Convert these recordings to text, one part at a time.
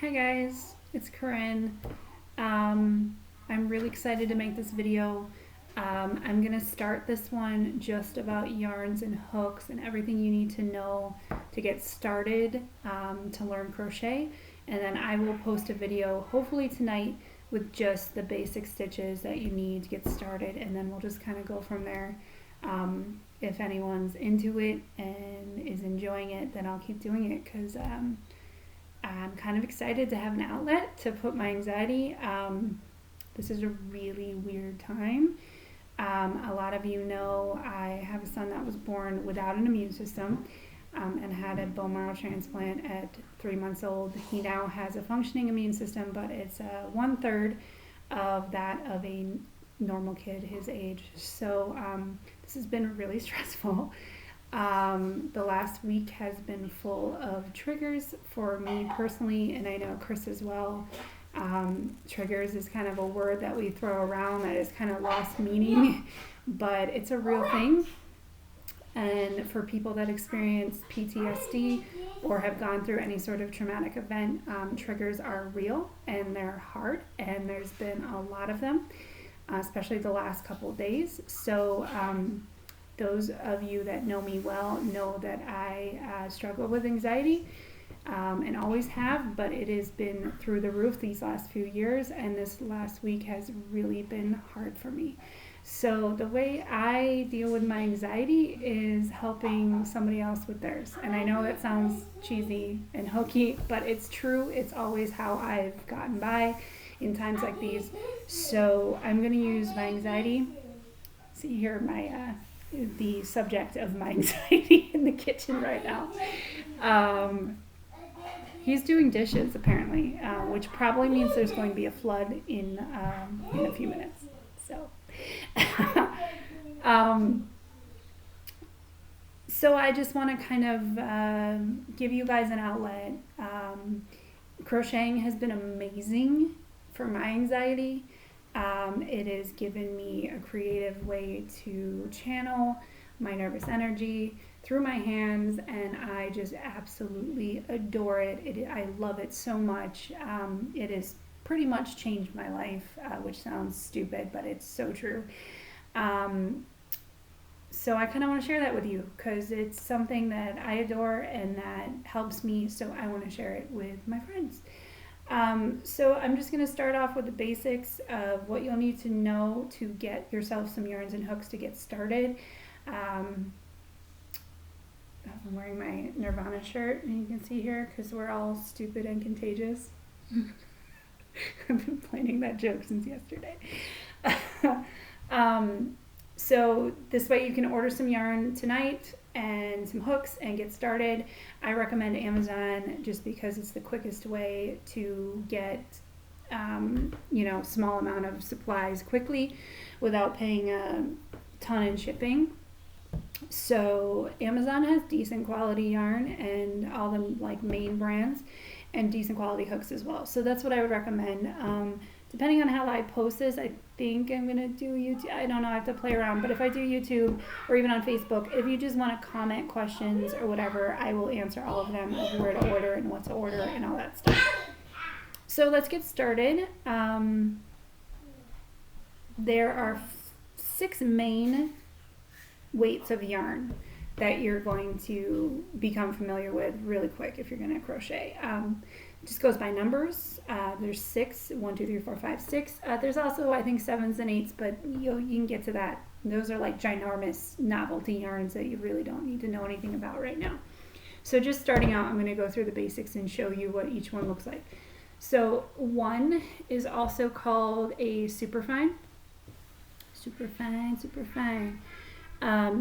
Hi guys, it's Corinne. I'm really excited to make this video. I'm going to start this one just about yarns and hooks and everything you need to know to get started to learn crochet. And then I will post a video hopefully tonight with just the basic stitches that you need to get started, and then we'll just kind of go from there. If anyone's into it and is enjoying it, then I'll keep doing it because I'm kind of excited to have an outlet to put my anxiety. This is a really weird time. A lot of you know I have a son that was born without an immune system and had a bone marrow transplant at 3 months old. He now has a functioning immune system, but it's 1/3 of that of a normal kid his age. So this has been really stressful. The last week has been full of triggers for me personally, and I know Chris as well. Triggers is kind of a word that we throw around that has kind of lost meaning, but it's a real thing. And for people that experience PTSD or have gone through any sort of traumatic event, triggers are real and they're hard, and there's been a lot of them, especially the last couple of days. So those of you that know me well know that I struggle with anxiety and always have, but it has been through the roof these last few years, and this last week has really been hard for me. So the way I deal with my anxiety is helping somebody else with theirs. And I know that sounds cheesy and hokey, but it's true. It's always how I've gotten by in times like these. So I'm going to use my anxiety. See here, the subject of my anxiety in the kitchen right now. He's doing dishes apparently, which probably means there's going to be a flood in a few minutes. So, so I just want to kind of give you guys an outlet. Crocheting has been amazing for my anxiety. It has given me a creative way to channel my nervous energy through my hands, and I just absolutely adore it. I love it so much. It has pretty much changed my life, which sounds stupid, but it's so true. So I kind of want to share that with you because it's something that I adore and that helps me, so I want to share it with my friends. So I'm just going to start off with the basics of what you'll need to know to get yourself some yarns and hooks to get started. I'm wearing my Nirvana shirt, and you can see here because we're all stupid and contagious. I've been planning that joke since yesterday. So this way you can order some yarn tonight and some hooks and get started. I recommend Amazon just because it's the quickest way to get small amount of supplies quickly without paying a ton in shipping. So Amazon has decent quality yarn and all the main brands, and decent quality hooks as well. So that's what I would recommend. Depending on how I post this, I think I'm going to do YouTube. I don't know, I have to play around. But if I do YouTube or even on Facebook, if you just want to comment questions or whatever, I will answer all of them of where to order and what to order and all that stuff. So let's get started. There are 6 main weights of yarn that you're going to become familiar with really quick if you're going to crochet. It just goes by numbers. There's 6, 1, 2, 3, 4, 5, 6. There's also, I think, 7s and 8s, but you can get to that. Those are like ginormous novelty yarns that you really don't need to know anything about right now. So just starting out, I'm going to go through the basics and show you what each one looks like. So 1 is also called a superfine. Superfine.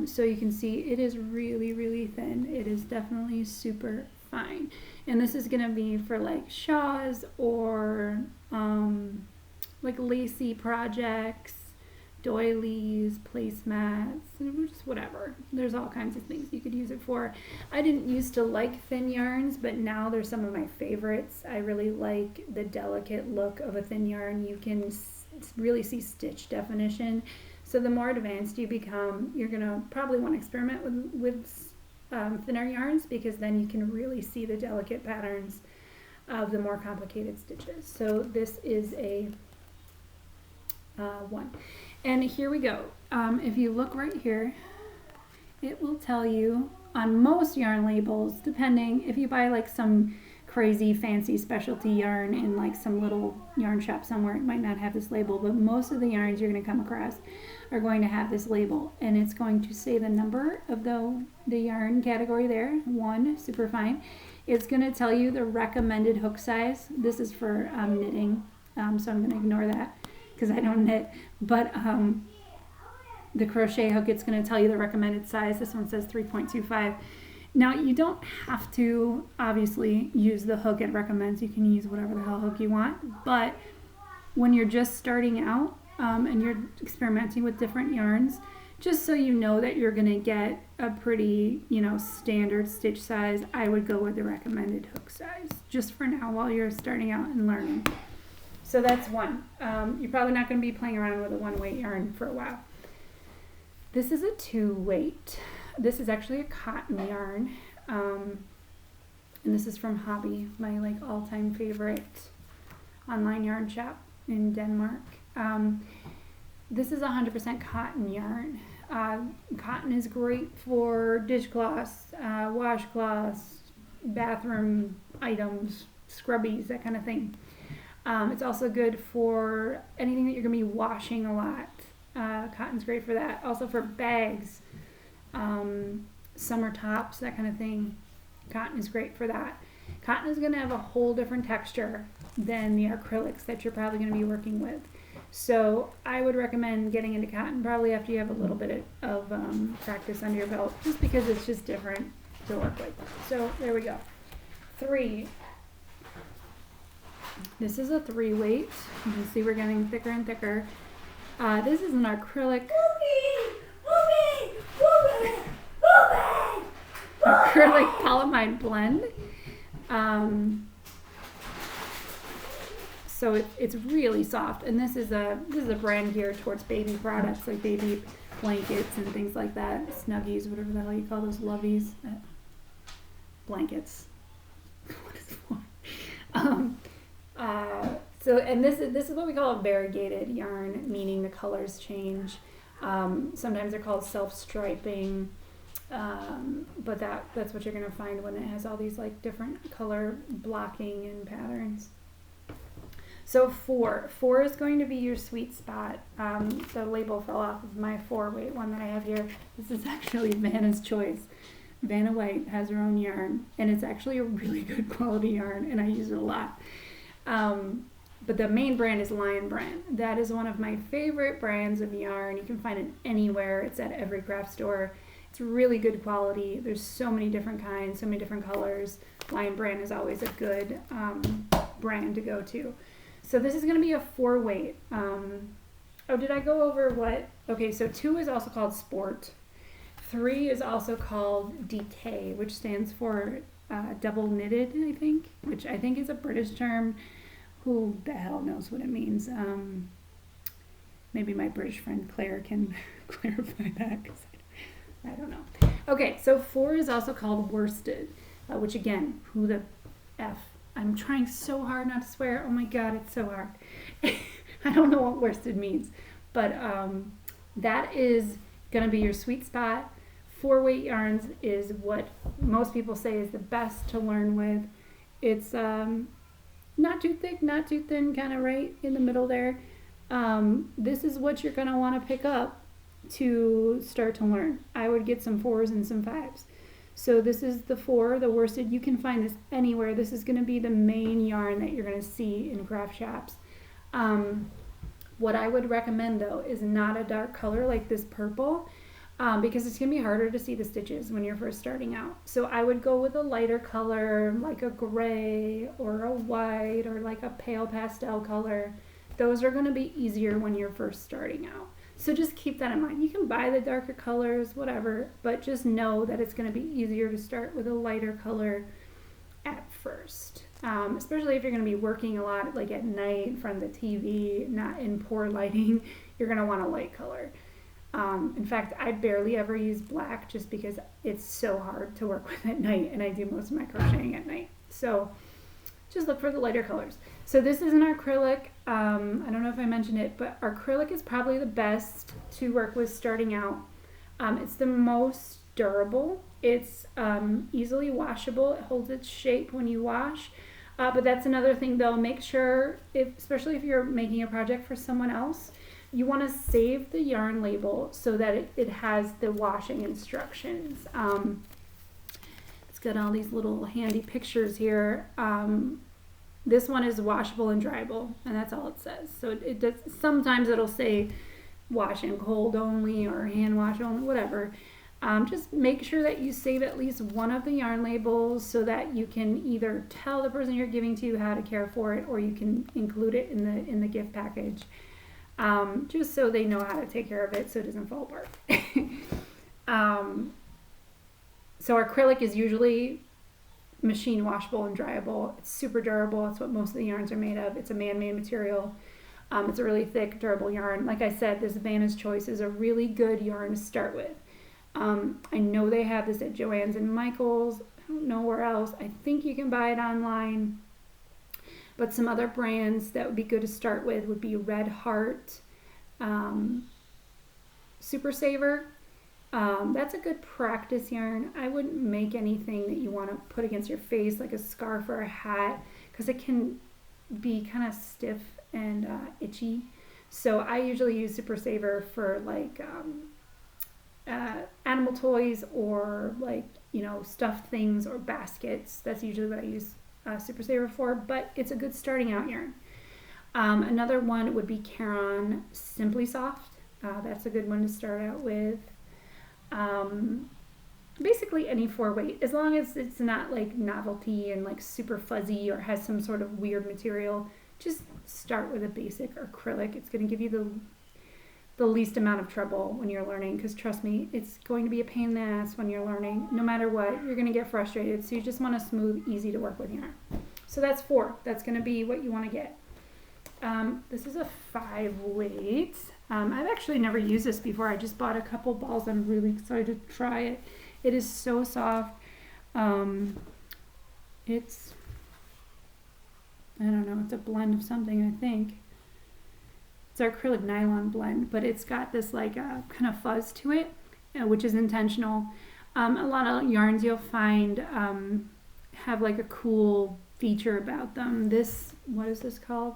So you can see it is really, really thin. It is definitely super fine. And this is going to be for like shawls or like lacy projects, doilies, placemats, just whatever. There's all kinds of things you could use it for. I didn't used to like thin yarns, but now they're some of my favorites. I really like the delicate look of a thin yarn. You can really see stitch definition. So the more advanced you become, you're going to probably want to experiment with thinner yarns, because then you can really see the delicate patterns of the more complicated stitches. So this is a 1. And here we go. If you look right here, it will tell you on most yarn labels, depending if you buy like some crazy fancy specialty yarn in like some little yarn shop somewhere, it might not have this label, but most of the yarns you're going to come across are going to have this label, and it's going to say the number of the yarn category there, 1, super fine. It's going to tell you the recommended hook size. This is for knitting, so I'm going to ignore that because I don't knit, but the crochet hook, it's going to tell you the recommended size. This one says 3.25. Now, you don't have to obviously use the hook it recommends. You can use whatever the hell hook you want, but when you're just starting out and you're experimenting with different yarns, just so you know that you're going to get a pretty, standard stitch size, I would go with the recommended hook size, just for now while you're starting out and learning. So that's 1. You're probably not going to be playing around with a 1-weight yarn for a while. This is a 2-weight. This is actually a cotton yarn, and this is from Hobby, my like all-time favorite online yarn shop in Denmark. This is 100% cotton yarn. Cotton is great for dishcloths, washcloths, bathroom items, scrubbies, that kind of thing. It's also good for anything that you're going to be washing a lot. Cotton's great for that. Also for bags, summer tops, that kind of thing. Cotton is great for that. Cotton is going to have a whole different texture than the acrylics that you're probably going to be working with. So I would recommend getting into cotton probably after you have a little bit of practice under your belt, just because it's just different to work with. So there we go. 3. This is a 3-weight. You can see we're getting thicker and thicker. This is an acrylic. Acrylic polyamide blend. So it's really soft, and this is a brand geared towards baby products, like baby blankets and things like that, snuggies, whatever the hell you call those lovies, blankets. What is it for? So this is what we call a variegated yarn, meaning the colors change. Sometimes they're called self-striping, but that's what you're going to find when it has all these like different color blocking and patterns. So 4 is going to be your sweet spot. The label fell off of my 4-weight one that I have here. This is actually Vanna's choice. Vanna White has her own yarn, and it's actually a really good quality yarn, and I use it a lot. But the main brand is Lion Brand. That is one of my favorite brands of yarn. You can find it anywhere. It's at every craft store. It's really good quality. There's so many different kinds, so many different colors. Lion Brand is always a good brand to go to. So this is going to be a 4-weight. Oh, did I go over what? Okay, so 2 is also called Sport. 3 is also called DK, which stands for double knitted, I think, which I think is a British term. Who the hell knows what it means? Maybe my British friend Claire can clarify that, because I don't know. Okay, so 4 is also called worsted, which again, who the F? I'm trying so hard not to swear. Oh my God, it's so hard. I don't know what worsted means, but that is going to be your sweet spot. 4-weight yarns is what most people say is the best to learn with. It's not too thick, not too thin, kind of right in the middle there. This is what you're going to want to pick up to start to learn. I would get some 4s and some 5s. So this is the 4, the worsted. You can find this anywhere. This is going to be the main yarn that you're going to see in craft shops. What I would recommend though is not a dark color like this purple, because it's going to be harder to see the stitches when you're first starting out. So I would go with a lighter color like a gray or a white or like a pale pastel color. Those are going to be easier when you're first starting out. So just keep that in mind. You can buy the darker colors, whatever, but just know that it's going to be easier to start with a lighter color at first. Especially if you're going to be working a lot, like at night in front of the TV, not in poor lighting, you're going to want a light color. In fact, I barely ever use black just because it's so hard to work with at night, and I do most of my crocheting at night. So just look for the lighter colors. So this is an acrylic. I don't know if I mentioned it, but acrylic is probably the best to work with starting out. It's the most durable. It's easily washable. It holds its shape when you wash. But that's another thing though, make sure, especially if you're making a project for someone else, you want to save the yarn label so that it has the washing instructions. It's got all these little handy pictures here. This one is washable and dryable, and that's all it says. So it does, sometimes it'll say wash in cold only or hand wash only, whatever. Just make sure that you save at least one of the yarn labels so that you can either tell the person you're giving to how to care for it, or you can include it in the gift package, just so they know how to take care of it so it doesn't fall apart. So acrylic is usually machine washable and dryable. It's super durable. It's what most of the yarns are made of. It's a man-made material. It's a really thick, durable yarn. Like I said, this Vanna's Choice is a really good yarn to start with. I know they have this at Joann's and Michael's. I don't know where else. I think you can buy it online. But some other brands that would be good to start with would be Red Heart, Super Saver. That's a good practice yarn. I wouldn't make anything that you want to put against your face, like a scarf or a hat, because it can be kind of stiff and itchy. So I usually use Super Saver for like animal toys or like, you know, stuffed things or baskets. That's usually what I use Super Saver for, but it's a good starting out yarn. Another one would be Caron Simply Soft. That's a good one to start out with. Basically any 4-weight, as long as it's not like novelty and like super fuzzy or has some sort of weird material. Just start with a basic acrylic. It's going to give you the least amount of trouble when you're learning, because trust me, it's going to be a pain in the ass when you're learning. No matter what, you're going to get frustrated, so you just want a smooth, easy to work with yarn. So that's 4. That's going to be what you want to get. This is a 5-weight. I've actually never used this before. I just bought a couple balls. I'm really excited to try it. It is so soft. It's, I don't know, it's a blend of something, I think. It's our acrylic nylon blend, but it's got this like kind of fuzz to it, which is intentional. A lot of yarns you'll find have like a cool feature about them. This, what is this called?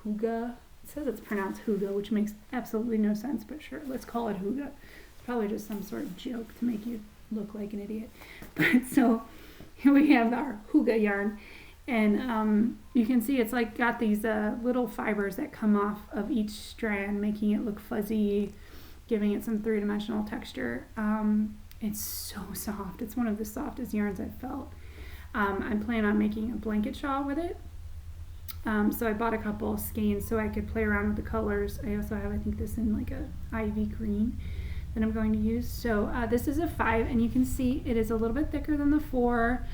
Hygge. It says it's pronounced Hygge, which makes absolutely no sense, but sure, let's call it Hygge. It's probably just some sort of joke to make you look like an idiot. But so here we have our Hygge yarn, and you can see it's like got these little fibers that come off of each strand, making it look fuzzy, giving it some 3-dimensional texture. It's so soft. It's one of the softest yarns I've felt. I'm planning on making a blanket shawl with it. So I bought a couple of skeins so I could play around with the colors. I also have, I think, this in like a ivy green that I'm going to use. So this is a 5, and you can see it is a little bit thicker than the 4.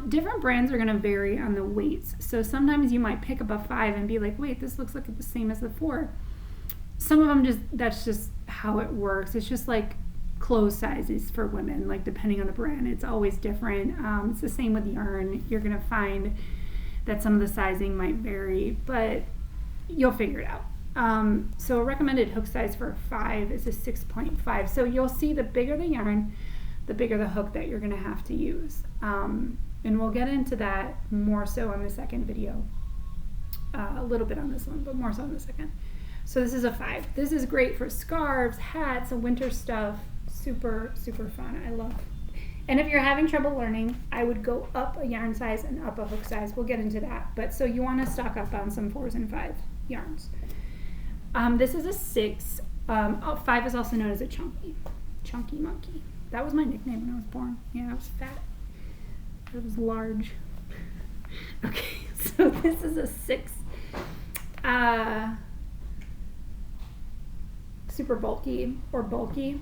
Different brands are going to vary on the weights. So sometimes you might pick up a 5 and be like, wait, this looks like the same as the 4. Some of them that's just how it works. It's just like clothes sizes for women, like depending on the brand, it's always different. It's the same with yarn. You're going to find that some of the sizing might vary, but you'll figure it out. So a recommended hook size for a 5 is a 6.5. So you'll see the bigger the yarn, the bigger the hook that you're going to have to use. And we'll get into that more so on the second video. A little bit on this one, but more so on the second. So this is a 5. This is great for scarves, hats, and winter stuff. Super, super fun. I love it. And if you're having trouble learning, I would go up a yarn size and up a hook size. We'll get into that. But so you want to stock up on some 4s and 5 yarns. This is a 6. 5 is also known as a chunky monkey. That was my nickname when I was born. Yeah, I was fat. I was large. Okay, so this is a 6. Super bulky or bulky.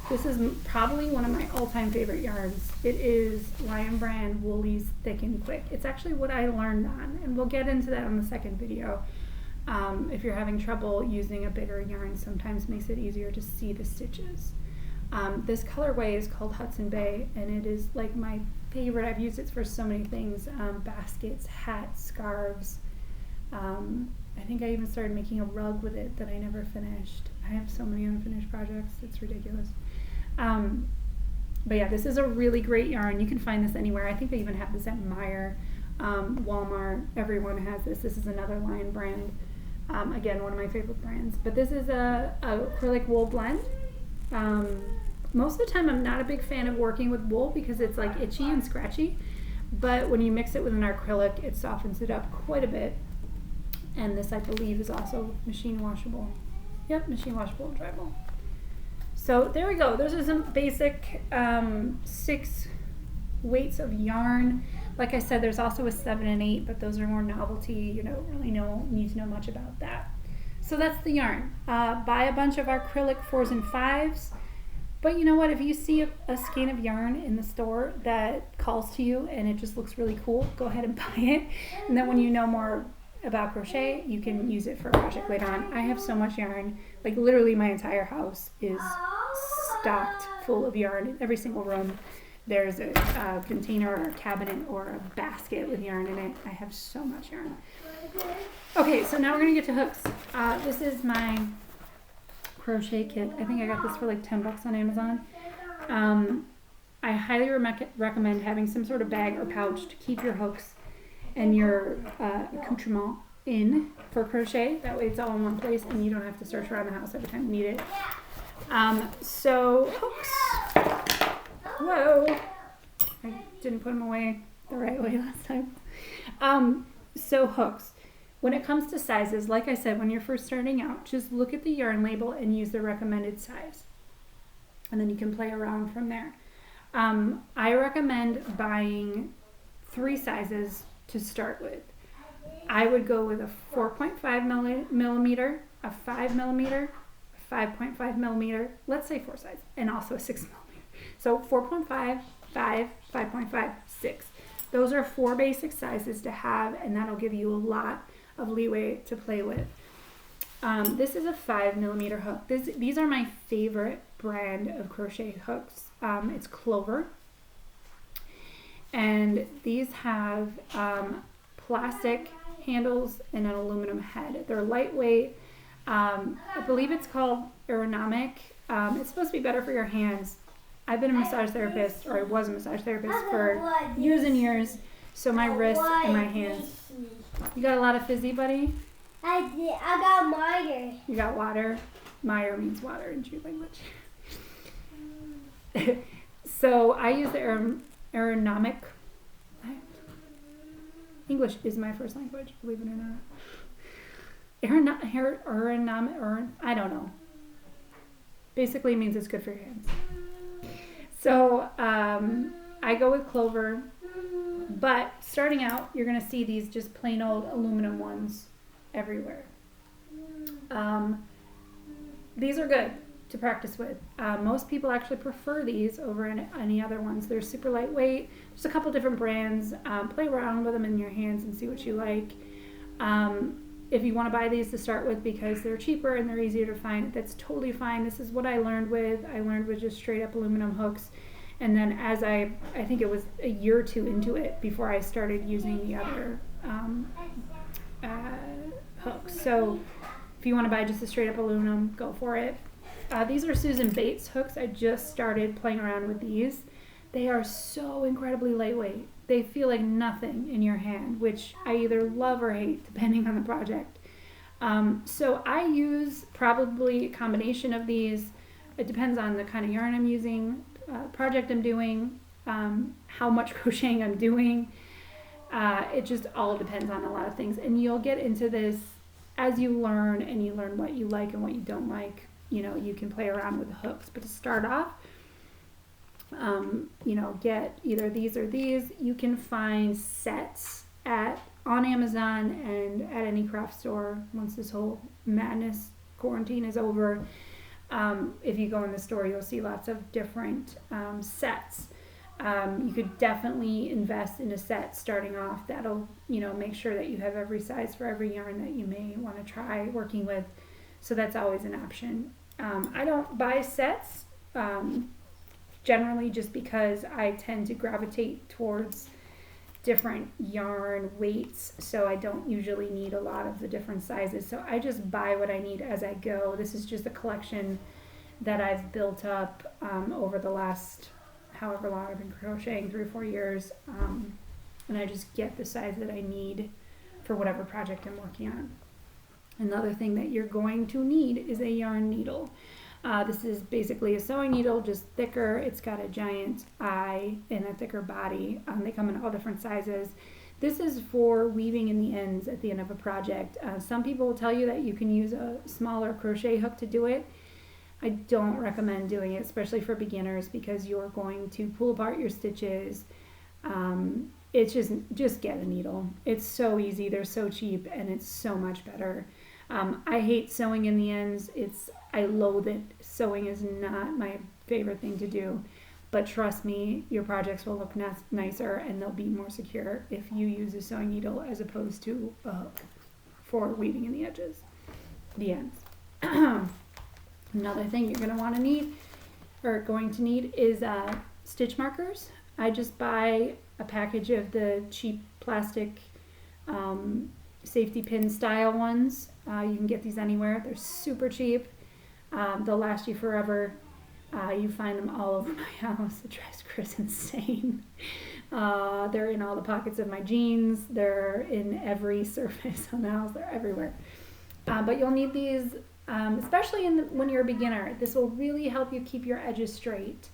This is probably one of my all-time favorite yarns. It is Lion Brand Woolies Thick and Quick. It's actually what I learned on, and we'll get into that on the second video. If you're having trouble using a bigger yarn, sometimes makes it easier to see the stitches. This colorway is called Hudson Bay, and it is like my favorite. I've used it for so many things, baskets, hats, scarves. I think I even started making a rug with it that I never finished. I have so many unfinished projects, it's ridiculous. But yeah, this is a really great yarn. You can find this anywhere. I think they even have this at Meijer, Walmart. Everyone has this. This is another Lion brand. Again, one of my favorite brands. But this is a acrylic wool blend. Most of the time I'm not a big fan of working with wool because it's like itchy and scratchy. But when you mix it with an acrylic, it softens it up quite a bit. And this, I believe, is also machine washable. Yep, machine washable and dryable. So there we go. Those are some basic 6 weights of yarn. Like I said, there's also a 7 and 8, but those are more novelty. You don't really need to know much about that. So that's the yarn. Buy a bunch of acrylic 4s and 5s. But you know what? If you see a skein of yarn in the store that calls to you and it just looks really cool, go ahead and buy it. And then when you know more about crochet, you can use it for a project later on. I have so much yarn. Like literally my entire house is stocked full of yarn. In every single room there's a container or a cabinet or a basket with yarn in it. I have so much yarn. Okay, so now we're gonna get to hooks. This is my crochet kit. I think I got this for like 10 bucks on Amazon. I highly recommend having some sort of bag or pouch to keep your hooks and your accoutrement in for crochet. That way it's all in one place and you don't have to search around the house every time you need it. So hooks. Whoa, I didn't put them away the right way last time. So hooks. When it comes to sizes, like I said, when you're first starting out, just look at the yarn label and use the recommended size. And then you can play around from there. I recommend buying 3 sizes to start with. I would go with a 4.5 millimeter, a 5 millimeter, 5.5 millimeter, let's say 4 size, and also a 6 millimeter. So 4.5, 5, 5.5, 6. Those are 4 basic sizes to have, and that'll give you a lot of leeway to play with. This is a 5 millimeter hook. These are my favorite brand of crochet hooks. It's Clover. And these have plastic handles and an aluminum head. They're lightweight. I believe it's called ergonomic. It's supposed to be better for your hands. I've been a massage therapist, or I was a massage therapist for years and years. So my wrists and my hands. You got a lot of fizzy, buddy? I did. I got Meyer. You got water? Meyer means water in Jew language. So I use the ergonomic. English is my first language, believe it or not. Ergonomic, I don't know. Basically, it means it's good for your hands. So I go with Clover, but starting out, you're going to see these just plain old aluminum ones everywhere. These are good to practice with. Most people actually prefer these over any other ones. They're super lightweight. There's a couple different brands. Play around with them in your hands and see what you like. If you want to buy these to start with because they're cheaper and they're easier to find, that's totally fine. This is what I learned with. I learned with just straight up aluminum hooks. And then as I think it was a year or 2 into it before I started using the other hooks. So if you want to buy just a straight up aluminum, go for it. These are Susan Bates hooks. I just started playing around with these. They are so incredibly lightweight. They feel like nothing in your hand, which I either love or hate depending on the project. So I use probably a combination of these. It depends on the kind of yarn I'm using, project I'm doing, how much crocheting I'm doing. It just all depends on a lot of things. And you'll get into this as you learn, and you learn what you like and what you don't like. You know, you can play around with the hooks. But to start off, you know, get either these or these. You can find sets on Amazon and at any craft store once this whole madness quarantine is over. If you go in the store, you'll see lots of different sets. You could definitely invest in a set starting off. That'll, you know, make sure that you have every size for every yarn that you may want to try working with. So that's always an option. I don't buy sets generally just because I tend to gravitate towards different yarn weights, so I don't usually need a lot of the different sizes. So I just buy what I need as I go. This is just a collection that I've built up over the last however long I've been crocheting, 3 or 4 years, and I just get the size that I need for whatever project I'm working on. Another thing that you're going to need is a yarn needle. This is basically a sewing needle, just thicker. It's got a giant eye and a thicker body. They come in all different sizes. This is for weaving in the ends at the end of a project. Some people will tell you that you can use a smaller crochet hook to do it. I don't recommend doing it, especially for beginners, because you're going to pull apart your stitches. It's just get a needle. It's so easy. They're so cheap, and it's so much better. I hate sewing in the ends. I loathe it. Sewing is not my favorite thing to do. But trust me, your projects will look nicer and they'll be more secure if you use a sewing needle as opposed to a hook for weaving in the edges, the ends. Another thing you're going to want to need, or going to need, is stitch markers. I just buy a package of the cheap plastic safety pin style ones. You can get these anywhere. They're super cheap. They'll last you forever. You find them all over my house. It drives Chris insane. They're in all the pockets of my jeans. They're in every surface on the house. They're everywhere. But you'll need these, especially when you're a beginner. This will really help you keep your edges straight.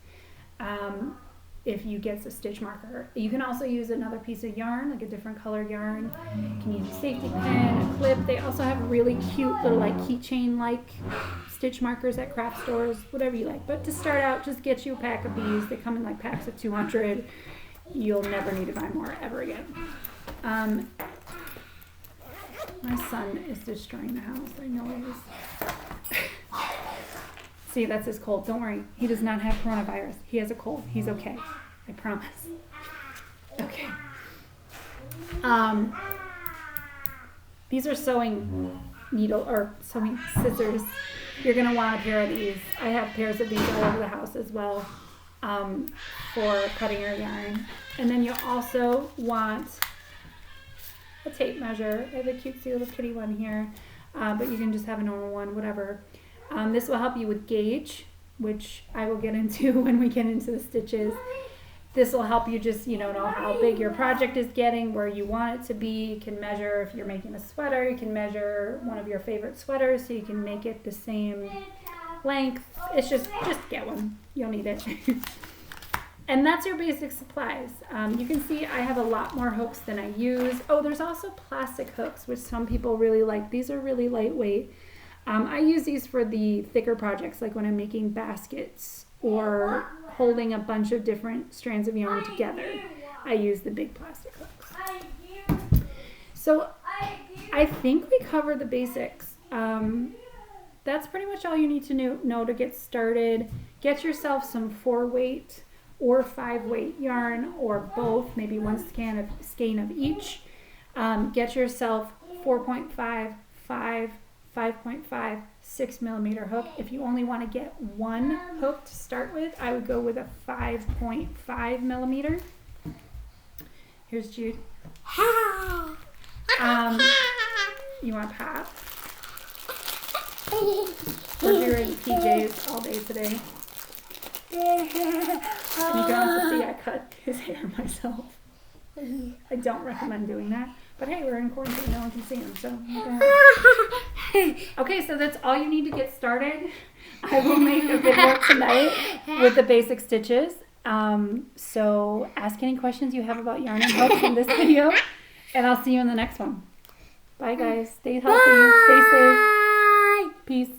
If you get a stitch marker. You can also use another piece of yarn, like a different color yarn. You can use a safety pin, a clip. They also have really cute little like keychain like stitch markers at craft stores, whatever you like. But to start out, just get you a pack of these. They come in like packs of 200. You'll never need to buy more ever again. My son is destroying the house. I know he is. See, that's his cold. Don't worry. He does not have coronavirus. He has a cold. He's okay. I promise. Okay. These are sewing needle or sewing scissors. You're going to want a pair of these. I have pairs of these all over the house as well for cutting your yarn. And then you also want a tape measure. I have a cutesy little kitty one here, but you can just have a normal one, whatever. This will help you with gauge, which I will get into when we get into the stitches. This will help you just, know how big your project is getting, where you want it to be. You can measure if you're making a sweater. You can measure one of your favorite sweaters so you can make it the same length. It's just get one. You'll need it. And that's your basic supplies. You can see I have a lot more hooks than I use. Oh, there's also plastic hooks, which some people really like. These are really lightweight. I use these for the thicker projects, like when I'm making baskets or holding a bunch of different strands of yarn together. I use the big plastic hooks. So I think we covered the basics. That's pretty much all you need to know to get started. Get yourself some 4-weight or 5-weight yarn, or both, maybe one skein of each. Get yourself 4.5, 5, 5.5, 6mm hook. If you only want to get one hook to start with, I would go with a 5.5mm. Here's Jude. You want pop? We're doing PJs all day today. And you can also see I cut his hair myself. I don't recommend doing that. But hey, we're in quarantine, no one can see him, so okay, so that's all you need to get started. I will make a video tonight with the basic stitches. So ask any questions you have about yarn and hooks in this video, and I'll see you in the next one. Bye guys, stay healthy, stay safe, peace.